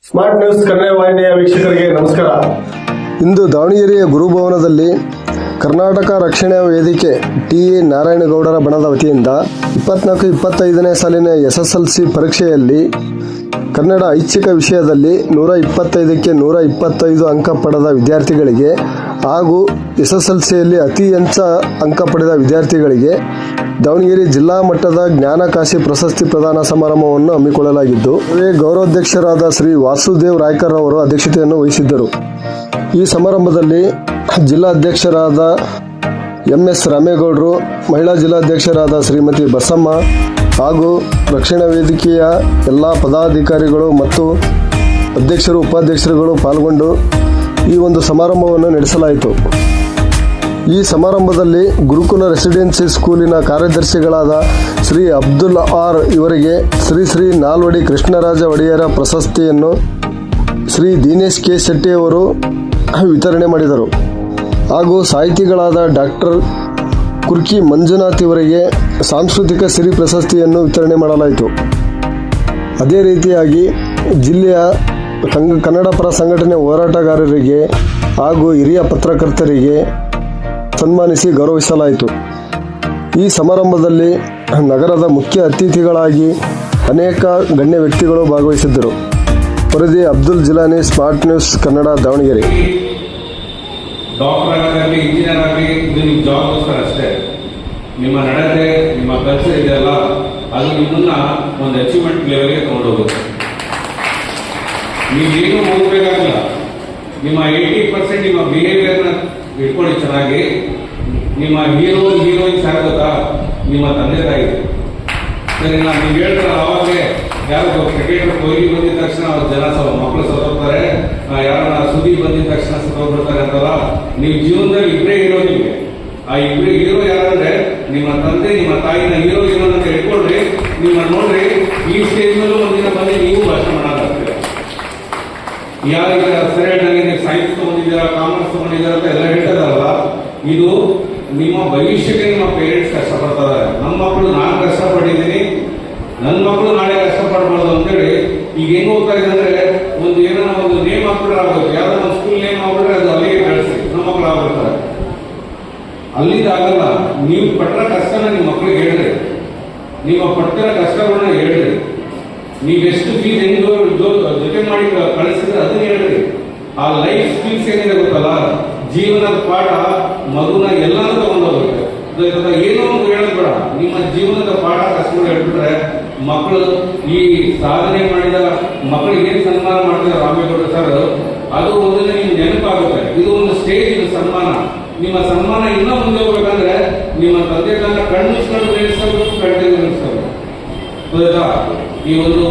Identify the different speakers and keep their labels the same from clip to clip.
Speaker 1: Smart news Kannada ವಾಹಿನಿಯ ವೀಕ್ಷಕರಿಗೆ ನಮಸ್ಕಾರ.
Speaker 2: ಇಂದು ದಾವಣಗೆರೆಯ ಗುರುಭವನದಲ್ಲಿ ಕರ್ನಾಟಕ ರಕ್ಷಣಾ ವೇದಿಕೆ ಟಿ.ಎ. ನಾರಾಯಣಗೌಡರ ಬಣದ ವತಿಯಿಂದ 24-25ನೇ ಸಾಲಿನ SSLC ಪರೀಕ್ಷೆಯಲ್ಲಿ ಕನ್ನಡ ಐಚ್ಛಿಕ ವಿಷಯದಲ್ಲಿ 125ಕ್ಕೆ 125 ಅಂಕ ಪಡೆದ ವಿದ್ಯಾರ್ಥಿಗಳಿಗೆ ಹಾಗೂ SSLCಯಲ್ಲಿ ಅತಿ ಹೆಚ್ಚು ಅಂಕ ಪಡೆದ ವಿದ್ಯಾರ್ಥಿಗಳಿಗೆ ದಾವಣಗೆರೆ ಜಿಲ್ಲಾ ಮಟ್ಟದ ಜ್ಞಾನಕಾಶಿ ಪ್ರಶಸ್ತಿ ಪ್ರದಾನ ಸಮಾರಂಭವನ್ನು ಹಮ್ಮಿಕೊಳ್ಳಲಾಗಿದ್ದು, ಗೌರವಾಧ್ಯಕ್ಷರಾದ ಶ್ರೀ ವಾಸುದೇವ್ ರಾಯ್ಕರ್ ಅವರು ಅಧ್ಯಕ್ಷತೆಯನ್ನು ವಹಿಸಿದ್ದರು. ಈ ಸಮಾರಂಭದಲ್ಲಿ ಜಿಲ್ಲಾಧ್ಯಕ್ಷರಾದ MS ರಾಮೇಗೌಡರು, ಮಹಿಳಾ ಜಿಲ್ಲಾಧ್ಯಕ್ಷರಾದ ಶ್ರೀಮತಿ ಬಸಮ್ಮ ಹಾಗೂ ರಕ್ಷಣಾ ವೇದಿಕೆಯ ಎಲ್ಲ ಪದಾಧಿಕಾರಿಗಳು ಮತ್ತು ಅಧ್ಯಕ್ಷರು ಉಪಾಧ್ಯಕ್ಷರುಗಳು ಪಾಲ್ಗೊಂಡು ಈ ಒಂದು ಸಮಾರಂಭವನ್ನು ನಡೆಸಲಾಯಿತು. ಈ ಸಮಾರಂಭದಲ್ಲಿ ಗುರುಕುಲ ರೆಸಿಡೆನ್ಸಿ ಸ್ಕೂಲಿನ ಕಾರ್ಯದರ್ಶಿಗಳಾದ ಶ್ರೀ ಅಬ್ದುಲ್ ಆರ್ ಇವರಿಗೆ ಶ್ರೀ ನಾಲ್ವಡಿ ಕೃಷ್ಣರಾಜ ಒಡೆಯರ ಪ್ರಶಸ್ತಿಯನ್ನು ಶ್ರೀ ದಿನೇಶ್ ಕೆ ಶೆಟ್ಟಿ ಅವರು ವಿತರಣೆ ಮಾಡಿದರು. ಹಾಗೂ ಸಾಹಿತಿಗಳಾದ ಡಾಕ್ಟರ್ ಕುರ್ಕಿ ಮಂಜುನಾಥ್ ಇವರಿಗೆ ಸಾಂಸ್ಕೃತಿಕ ಸಿರಿ ಪ್ರಶಸ್ತಿಯನ್ನು ವಿತರಣೆ ಮಾಡಲಾಯಿತು. ಅದೇ ರೀತಿಯಾಗಿ ಜಿಲ್ಲೆಯ ಕನ್ನಡ ಪರ ಸಂಘಟನೆ ಹೋರಾಟಗಾರರಿಗೆ ಹಾಗೂ ಹಿರಿಯ ಪತ್ರಕರ್ತರಿಗೆ ಸನ್ಮಾನಿಸಿ ಗೌರವಿಸಲಾಯಿತು. ಈ ಸಮಾರಂಭದಲ್ಲಿ ನಗರದ ಮುಖ್ಯ ಅತಿಥಿಗಳಾಗಿ ಅನೇಕ ಗಣ್ಯ ವ್ಯಕ್ತಿಗಳು ಭಾಗವಹಿಸಿದ್ದರು. ವರದಿ Abdul Jilani, smart news Kannada, Davanagere.
Speaker 3: Doctor ಆಗಲಿ, ಇಂಜಿನಿಯರ್ ಆಗಲಿ, ಇದು ನಿಮ್ಮ ಜಾಬ್ಗೋಸ್ಕರ ಅಷ್ಟೇ. ನಿಮ್ಮ ನಡತೆ, ನಿಮ್ಮ ಕೆಲಸ ಇದೆಯಲ್ಲ, ಅದು ನಿಮ್ಮನ್ನ ಒಂದು ಅಚೀವ್ಮೆಂಟ್ ಲೆವೆಲ್ಗೆ ತಗೊಂಡೋಗುತ್ತೆ. ನೀವೇನು ಓದಬೇಕಾಗಿಲ್ಲ, ನಿಮ್ಮ 80% ನಿಮ್ಮ ಬಿಹೇವಿಯರ್ನ ಇಟ್ಕೊಳ್ಳಿ ಚೆನ್ನಾಗಿ. ನಿಮ್ಮ ಹೀರೋಯಿನ್ಸ್ ಆಗೋದಾ ನಿಮ್ಮ ತಂದೆ ತಾಯಿ. ಸರಿ, ನೀವು ಹೇಳ್ತಾರೆ ಅವಾಗಲೇ ಯಾರು ಕ್ರಿಕೆಟರ್ ಕೊಹ್ಲಿ ಬಂದಿದ ತಕ್ಷಣ ಅವ್ರ ಜನ ಮಕ್ಕಳು ಸತ್ತೋಗ್ತಾರೆ, ಯಾರನ್ನ ಸುದೀಪ್ ಬಂದಿದ ತಕ್ಷಣ ಸತ್ತೋಗ್ಬಿಡ್ತಾರೆ ಅಂತಲ್ಲ. ನೀವು ಜೀವನದಲ್ಲಿ ಇಬ್ಬರೇ ಹೀರೋ. ನಿಮಗೆ ಆ ಇಬ್ಬರೇ ಹೀರೋ ಯಾರಂದ್ರೆ ನಿಮ್ಮ ತಂದೆ, ನಿಮ್ಮ ತಾಯಿನ ಹೀರೋ ಅಂತ ಇಟ್ಕೊಳ್ರಿ. ನಿಮ್ಮ ನೋಡ್ರಿ, ಈ ಸ್ಟೇಜ್ ಮೇಲೂ ಒಂದಿನ ಬಂದು ನೀವು ಭಾಷಣ ಮಾಡಾಗ್ತೀರ. ಯಾರೀಗ ಸರಿ ನನಗೆ ಸೈನ್ಸ್ ತಗೊಂಡಿದ್ದೀರಾ, ಕಾಮರ್ಸ್ ತಗೊಂಡಿದ್ದೀರಾ ಅಂತ ಎಲ್ಲ ಹೇಳ್ತಾರಲ್ಲ, ಇದು ನಿಮ್ಮ ಭವಿಷ್ಯಕ್ಕೆ ನಿಮ್ಮ ಪೇರೆಂಟ್ಸ್ ಕಷ್ಟಪಡ್ತಾರೆ. ನಮ್ಮ ಮಕ್ಕಳು ನಾನು ಕಷ್ಟಪಟ್ಟಿದ್ದೀನಿ, ನನ್ನ ಮಕ್ಕಳು ನಾಳೆ ಕಷ್ಟಪಡಬಾರ್ದು ಅಂತೇಳಿ ಈಗ ಹೆಂಗ್ ಹೋಗ್ತಾ ಇದೆ ಅಂದ್ರೆ, ಒಂದು ಏನೋ ಒಂದು ನೇಮ್ ಹಾಕ್ಬಿಟ್ರೆ ಆಗೋದು. ಯಾವ್ದೋ ಒಂದು ಸ್ಕೂಲ್ ನೇಮ್ ಹಾಕ್ಬಿಟ್ರೆ ಅದು ಅಲ್ಲಿಗೆ ಬೆಳೆಸಿ ನಮ್ಮ ಮಕ್ಕಳು ಆಗ್ಬಿಡ್ತಾರೆ. ಅಲ್ಲಿಂದ ಆಗಲ್ಲ. ನೀವು ಪಟ್ಟರ ಕಷ್ಟನ ನಿಮ್ಮ ಮಕ್ಕಳಿಗೆ ಹೇಳ್ರಿ, ನಿಮ್ಮ ಪಟ್ಟಿರೋ ಕಷ್ಟಗಳನ್ನ ಹೇಳ್ರಿ. ನೀವೆಷ್ಟು ಫೀಸ್ ಹೆಂಗ್ ಜೊತೆ ಮಾಡಿ ಕಳಿಸಿದ್ರೆ ಅದನ್ನ ಹೇಳ್ರಿ. ಆ ಲೈಫ್ ಸ್ಕಿಲ್ಸ್ ಏನಿದೆ ಗೊತ್ತಲ್ಲ, ಜೀವನದ ಪಾಠ ಮಗುನ ಎಲ್ಲಾನು ತಗೊಂಡೋಗ್ಬೇಕು. ಏನೋ ಒಂದು ಹೇಳೋದು ಬೇಡ, ನಿಮ್ಮ ಜೀವನದ ಪಾಠ ಕಷ್ಟಗಳು ಹೇಳ್ಬಿಟ್ರೆ ಮಕ್ಕಳು ಈ ಸಾಧನೆ ಮಾಡಿದ ಮಕ್ಕಳಿಗೆ ಏನ್ ಸನ್ಮಾನ ಮಾಡಿದ ರಾಮೇಗೌಡ ಸರ್, ಅದು ಒಂದೊಂದು ನಿಮ್ಗೆ ನೆನಪಾಗುತ್ತೆ. ಇದು ಒಂದು ಸ್ಟೇಜ್, ಇದು ಸನ್ಮಾನ. ನಿಮ್ಮ ಸನ್ಮಾನ ಇನ್ನೂ ಮುಂದೆ ಹೋಗ್ಬೇಕಂದ್ರೆ ನಿಮ್ಮ ತಂದೆ ತಾಯಿನ ಕಣ್ಣಿಸ್ಕೊಂಡು ನೆನೆಸ್ಕೋಬೇಕು, ಕಣ್ಣಿಗೆ ನೆನೆಸ್ಕೋಬೇಕು. ಈ ಒಂದು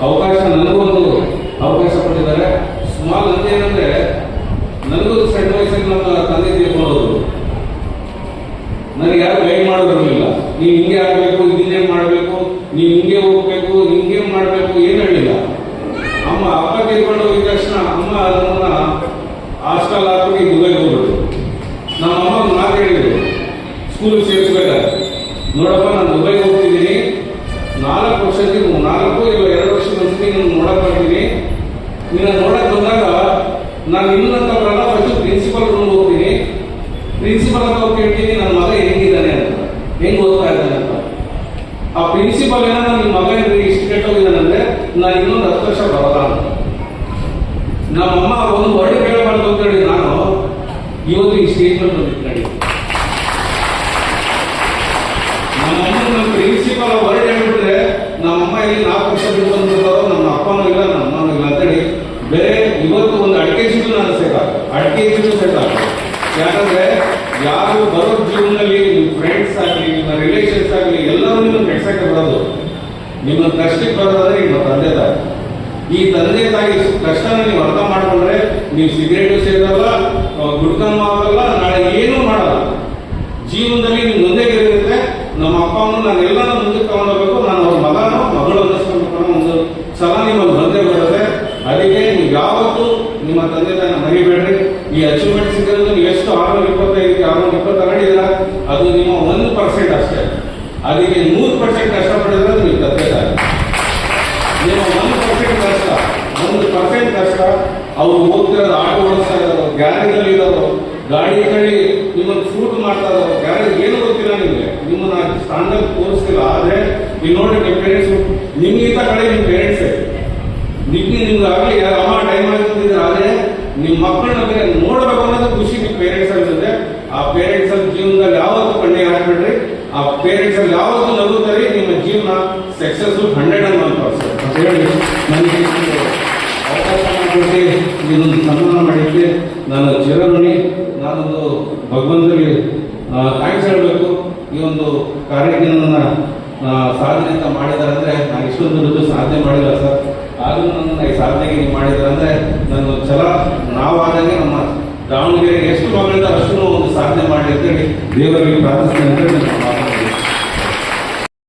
Speaker 3: ಅವಕಾಶ ನನಗೂ ಒಂದು ಅವಕಾಶ ಕೊಟ್ಟಿದ್ದಾರೆ. ಸ್ಮಾಲ್ ಅಂತ ಏನಂದ್ರೆ, ನನಗೂ ಸಣ್ಣ ವಯಸ್ಸಲ್ಲಿ ನಮ್ಮ ತಂದೆ ತಿಳ್ಕೊಳ್ಳೋದು, ನನಗೆ ಯಾರು ಗೈಡ್ ಮಾಡೋದಿರಲಿಲ್ಲ. ನೀವು ಹಿಂಗೆ ಆಗ್ಬೇಕು, ಹಿಂಗೇನ್ ಮಾಡ್ಬೇಕು, ನೀವು ಹಿಂಗೆ ಹೋಗ್ಬೇಕು, ಹಿಂಗೇನ್ ಮಾಡ್ಬೇಕು ಏನು ಹೇಳಿಲ್ಲ. ಅಪ್ಪ ತಿಳ್ಕೊಂಡು ಹೋಗಿದ ತಕ್ಷಣ ಅಮ್ಮ ನಮ್ಮನ್ನ ಹಾಸ್ಟೆಲ್ ಹಾಕಿ ದುಬೈಗೆ ಹೋಗ್ಬಿಟ್ಟು ನಮ್ಮ ಅಮ್ಮ ಒಂದು ಮಾತು ಹೇಳಿದ್ರು, ಸ್ಕೂಲ್ ಸೇರಿಸ್ಬೇಕಾದ್ರೆ, ನೋಡಪ್ಪ ನಾನು ದುಬೈಗೆ ಹೋಗ್ತಿದ್ದೀನಿ, 4 ವರ್ಷದಿಂದ 4 ಇಲ್ಲ 2 ವರ್ಷದ ಒಂದ್ಸತಿ ನಾನು ನೋಡಕ್ ಬರ್ತೀನಿ. ನಿನ್ನ ನೋಡಕ್ ಬಂದಾಗ ನಾನು ಇನ್ನಂತ ಬರಲ್ಲ, ಫಸ್ಟ್ ಪ್ರಿನ್ಸಿಪಲ್ ರೂಮ್ ಹೋಗ್ತೀನಿ. ಪ್ರಿನ್ಸಿಪಲ್ ಅಂತ ಹೋಗಿ ಕೇಳ್ತೀನಿ, ನನ್ನ ಮಗ ಹೆಂಗಿದ್ದಾನೆ ಅಂತ, ಹೆಂಗ್ ಓದ್ತಾ ಇದ್ದಾನೆ ಅಂತ. ಆ ಪ್ರಿನ್ಸಿಪಲ್ ಏನಾರ ನಿಮ್ಮ ಮಗ ಇಷ್ಟು ಕೆಟ್ಟೋಗಿದ್ದಾನಂದ್ರೆ ನಾನು ಇನ್ನೊಂದು 10 ವರ್ಷ ಬರಲ್ಲ ಅಂತ. ನಮ್ಮಮ್ಮ ಒಂದು ವರ್ಡ್ ಕೇಳಬಾರ್ದು ಅಂತ ಹೇಳಿ ನಾನು ಇವತ್ತು ಈ ಸ್ಟೇಟ್ಮೆಂಟ್ ಬಂದಿದ್ದೀನಿ. ನಮ್ಮಮ್ಮ ನಮ್ಮ ಪ್ರಿನ್ಸಿಪಲ್ ವರ್ಡ್ ಹೇಳ್ಬಿಟ್ರೆ ನಮ್ಮಮ್ಮ ಇಲ್ಲಿ 4 ವರ್ಷ ಬಿಟ್ಟು ಬಂದಿರ್ತಾರೋ, ನಮ್ಮ ಅಪ್ಪನೂ ಇಲ್ಲ, ನಮ್ಮ ಅಮ್ಮನೂ ಇಲ್ಲ ಅಂತೇಳಿ ಬೇರೆ ಇವತ್ತು ಒಂದು ಅಡಿಕೆ ಚೀಲು ನಾನು ಅಡಿಕೆ ಚೀಲು ಸೇರ್ತಾರೆ. ಯಾಕಂದ್ರೆ ಯಾರು ಬರೋ ಜೀವನದಲ್ಲಿ ನಿಮ್ಮ ಫ್ರೆಂಡ್ಸ್ ಆಗಲಿ, ನಿಮ್ಮ ರಿಲೇಷನ್ಸ್ ಆಗಲಿ, ಎಲ್ಲರೂ ನಿಮ್ಮನ್ನು ಕೆಡ್ಸಕ್ಕೆ ಬರೋದು, ನಿಮ್ಮ ಕಷ್ಟಕ್ಕೆ ಬರೋದಾದ್ರೆ ನಿಮ್ಮ ತಂದೆ ತಾಯಿ. ಈ ತಂದೆ ತಾಯಿ ಕಷ್ಟನ ನೀವು ಅರ್ಥ ಮಾಡ್ಕೊಂಡ್ರೆ ನೀವು ಸಿಗರೇಟು ಸೇರಲ್ಲ, ಗುಡ್ಕನ್ನು ಆಗಲ್ಲ, ನಾಳೆ ಏನೂ ಮಾಡಲ್ಲ. ಜೀವನದಲ್ಲಿ ನೀವು ಮುಂದೆ ಗೆಲ್ಲಿರುತ್ತೆ. ನಮ್ಮ ಅಪ್ಪ ಅಮ್ಮ ನಾನು ಎಲ್ಲಾನು ಮುಂದಕ್ಕೆ ತಗೊಂಡೋಗ್ಬೇಕು, ನಾನು ಅವ್ರ ಮಗನೋ ಮಗಳು ಅನ್ನಿಸ್ಕೊಂಡು ಒಂದು ಸಲ ನಿಮ್ಮಲ್ಲಿ ಬಂದೇ ಬರುತ್ತೆ. ಅದಕ್ಕೆ ನೀವು ಯಾವತ್ತೂ ನಿಮ್ಮ ತಂದೆ ತಾಯಿನ ಮರಿಬೇಡ್ರಿ. ಈ ಅಚೀವ್ಮೆಂಟ್ ಸಿಗೋದು ನೀವು ಎಷ್ಟು 625 620 ತಗೊಂಡಿದ್ದೀರ, ಅದು ನಿಮ್ಮ 1% ಅಷ್ಟೇ. ಅದಕ್ಕೆ 100% ಕಷ್ಟಪಡಿದ್ರೆ ನೀವು ತಂದೆ ತಾಯಿ. ನಿಮ್ಮ 1% ಕಷ್ಟ, 1% ಅವ್ರು ಹೋಗ್ತಿರೋದು ಆಟೋ ಓಡಿಸ್ತಾ ಇರೋರು, ಗ್ಯಾರೇಜಲ್ಲಿ ಇರೋರು, ಗಾಡಿ ಕಳಿ ನಿಮ್ಮನ್ನು ಶೂಟ್ ಮಾಡ್ತಾ ಇರೋರು, ಗ್ಯಾರೇಜ್ ಏನು ಗೊತ್ತಿಲ್ಲ ನಿಮಗೆ, ನಿಮ್ಮನ್ನ ಸ್ಟ್ಯಾಂಡರ್ಡ್ ತೋರಿಸ್ತಿಲ್ಲ. ಆದ್ರೆ ನೀವು ನೋಡಿ ನಿಮ್ಮ ಪೇರೆಂಟ್ಸ್ ನಿಮ್ಗಿಂತ ಕಡೆ ನಿಮ್ಮ ಪೇರೆಂಟ್ಸೇ ನಿಮ್ಗೆ ಆಗಲಿ ಅಮ್ಮ ಟೈಮ್ ಆಗಿದ್ರೆ. ಆದ್ರೆ ನಿಮ್ಮ ಮಕ್ಕಳನ್ನ ಬೇರೆ ನೋಡ್ಬೇಕು ಅನ್ನೋದು ಖುಷಿ ನಿಮ್ಮ ಪೇರೆಂಟ್ಸ್ ಅಲ್ಲಿ. ಆ ಪೇರೆಂಟ್ಸ್ ಅಲ್ಲಿ ಜೀವನದಲ್ಲಿ ಯಾವತ್ತೂ ಕಣ್ಣಿಗೆ ಹಾಕ್ಬಿಡ್ರಿ. ಆ ಪೇರೆಂಟ್ಸ್ ಅಲ್ಲಿ ಯಾವತ್ತೂ ನಗುತ್ತಾರೆ. ನಿಮ್ಮ ಜೀವನ ಸಕ್ಸಸ್ಫುಲ್ 101% ಅಂತ ಹೇಳಿ ನನಗೆ ಅವಕಾಶ ಮಾಡಿಕೊಟ್ಟು ಇದೊಂದು ಸನ್ಮಾನ ಮಾಡಿದ್ದೆ ನಾನು ಚಿರಋಣಿ. ನಾನೊಂದು ಭಗವಂತನಿಗೆ ಥ್ಯಾಂಕ್ಸ್ ಹೇಳಬೇಕು. ಈ ಒಂದು ಕಾರ್ಯಕ್ಕೆ ನನ್ನ ಸಾಧನೆ ಅಂತ ಮಾಡಿದ್ದಾರೆ ಅಂದ್ರೆ ನಾನು ಇಷ್ಟೊಂದು ದುಡ್ಡು ಸಾಧನೆ ಮಾಡಿಲ್ಲ ಸರ್. ಆದ್ರೂ ನನ್ನ ಈ ಸಾಧನೆಗೆ ನೀವು ಮಾಡಿದ್ರೆ ಅಂದ್ರೆ ನನ್ನ ಛಲ ನಾವಾದಂಗೆ ನಮ್ಮ ದಾವಣಗೆರೆಗೆ ಎಷ್ಟು ಮಗಳಿಂದ ಅಷ್ಟು ಒಂದು ಸಾಧನೆ ಮಾಡಿ ಅಂತೇಳಿ ದೇವರಿಗೆ ಪ್ರಾರ್ಥಿಸ್ತೇನೆ ಅಂತ